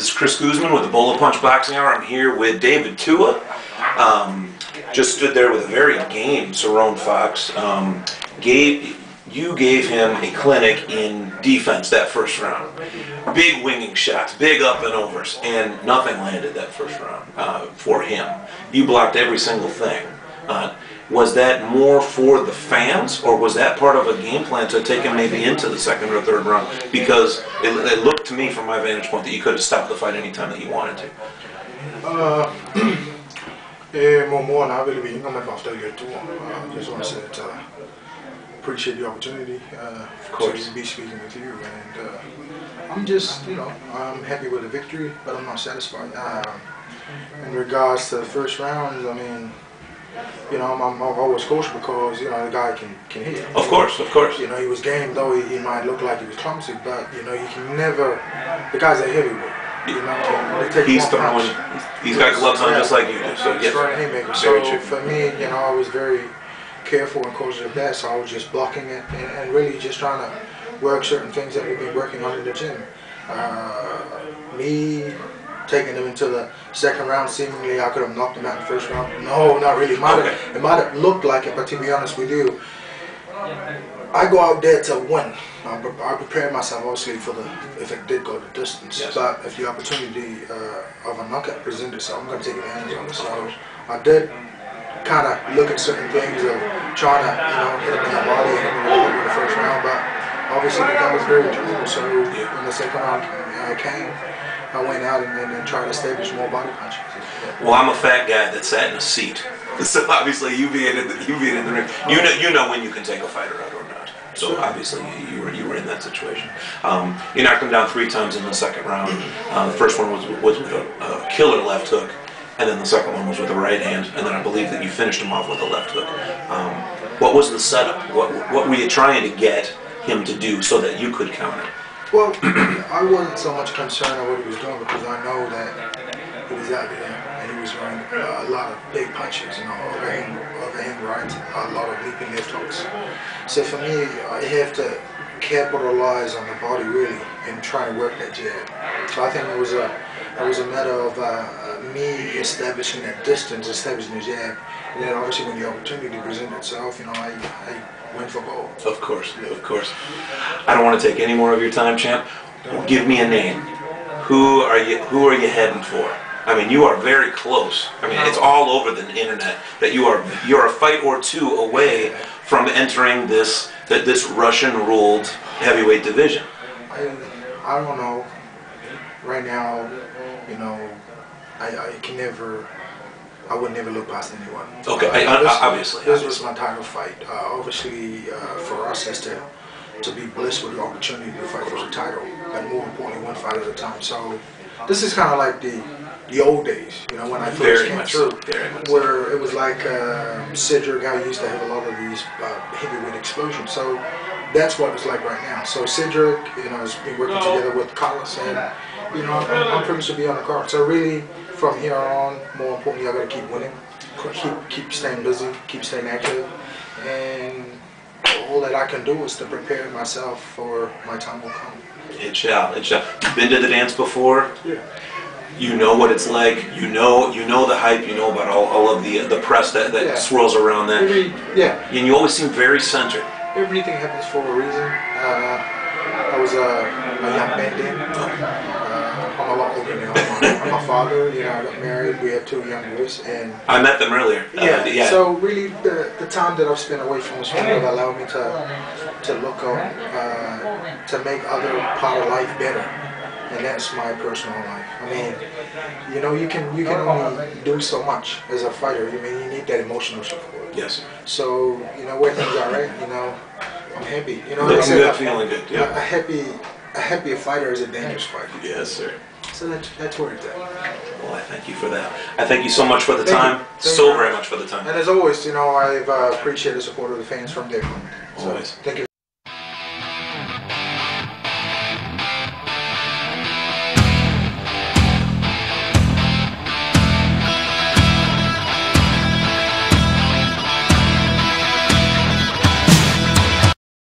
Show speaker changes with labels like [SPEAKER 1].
[SPEAKER 1] This is Chris Guzman with the Bolo Punch Boxing Hour. I'm here with David Tua. Just stood there with a very game Cerrone Fox. You gave him a clinic in defense that first round. Big winging shots, big up and overs, and nothing landed that first round for him. You blocked every single thing. Was that more for the fans, or was that part of a game plan to take him maybe into the second or third round? Because it looked to me, from my vantage point, that you could have stopped the fight anytime that you wanted to.
[SPEAKER 2] More than I really be, I'm not David Tua. Just want to say that appreciate the opportunity to be speaking with you, and I'm just, I'm happy with the victory, but I'm not satisfied. In regards to the first round, I mean, I'm always cautious because, the guy can hit.
[SPEAKER 1] Of course, of course.
[SPEAKER 2] He was game, though he might look like he was clumsy, but, you can never, the guy's a heavyweight.
[SPEAKER 1] He's throwing, he's got gloves on just like you do. So, yes.
[SPEAKER 2] So for me, I was very careful and cautious of that, so I was just blocking it and really just trying to work certain things that we've been working on in the gym. Me taking him into the second round, seemingly I could have knocked him out in the first round. No, not really. It might have looked like it, but to be honest with you, I go out there to win. I prepare myself obviously for if it did go the distance. Yes. But if the opportunity of a knockout presented itself, I'm going to take advantage of it. So I did kind of look at certain things of trying to, hit him in the body and hit him in the first round. But obviously the guy was very durable. So when the second round came, I went out and tried to establish more body punches.
[SPEAKER 1] Well, I'm a fat guy that sat in a seat, so obviously you being in the ring, you know when you can take a fighter out or not. So obviously you were in that situation. You knocked him down 3 times in the second round. The first one was with a killer left hook, and then the second one was with a right hand, and then I believe that you finished him off with a left hook. What was the setup? What were you trying to get him to do so that you could counter?
[SPEAKER 2] Well, I wasn't so much concerned with what he was doing because I know that he was out there and he was throwing a lot of big punches, overhand right, a lot of leaping left hooks. So for me, I have to capitalize on the body really and try and work that jab. So I think it was a matter of me establishing that distance, establishing the jab, and then obviously when the opportunity presented itself, I went for gold.
[SPEAKER 1] Of course, of course. I don't want to take any more of your time, champ. Give me a name. Who are you heading for? I mean, you are very close. I mean, it's all over the internet that you're a fight or two away from entering this Russian-ruled heavyweight division.
[SPEAKER 2] I don't know. Right now, I would never look past anyone.
[SPEAKER 1] Okay, obviously.
[SPEAKER 2] This was my title fight. Obviously, for us is to be blessed with the opportunity to fight for the title, and more importantly, one fight at a time. So this is kind of like the old days, when I first came through, where it was like Cedric, how he used to have a lot of these heavyweight explosions. So that's what it's like right now. So Cedric, has been working together with Carlos, and I'm privileged to be on the card. So really, from here on, more importantly, I got to keep winning, keep staying busy, keep staying active, and all that I can do is to prepare myself for my time will come.
[SPEAKER 1] It shall. It shall. You've been to the dance before.
[SPEAKER 2] Yeah.
[SPEAKER 1] You know what it's like. You know the hype. You know about all of the press that swirls around that. And you always seem very centered.
[SPEAKER 2] Everything happens for a reason. I was a young man then. I'm a lot older now. I'm a father. I got married. We have 2 young boys, and
[SPEAKER 1] I met them earlier.
[SPEAKER 2] Yeah. So really, the time that I've spent away from the sport have allowed me to look on, to make other part of life better, and that's my personal life. I mean, you can only do so much as a fighter. You need that emotional support.
[SPEAKER 1] Yes.
[SPEAKER 2] So where things are at, I'm happy.
[SPEAKER 1] Looking good, feeling good. Yeah.
[SPEAKER 2] A happy fighter is a dangerous fighter.
[SPEAKER 1] Yes, sir.
[SPEAKER 2] So that's where it's at.
[SPEAKER 1] Well, I thank you for that. I thank you so much for the time. So very much for the time.
[SPEAKER 2] And as always, I've appreciated the support of the fans from day one.
[SPEAKER 1] Always.
[SPEAKER 2] Thank you.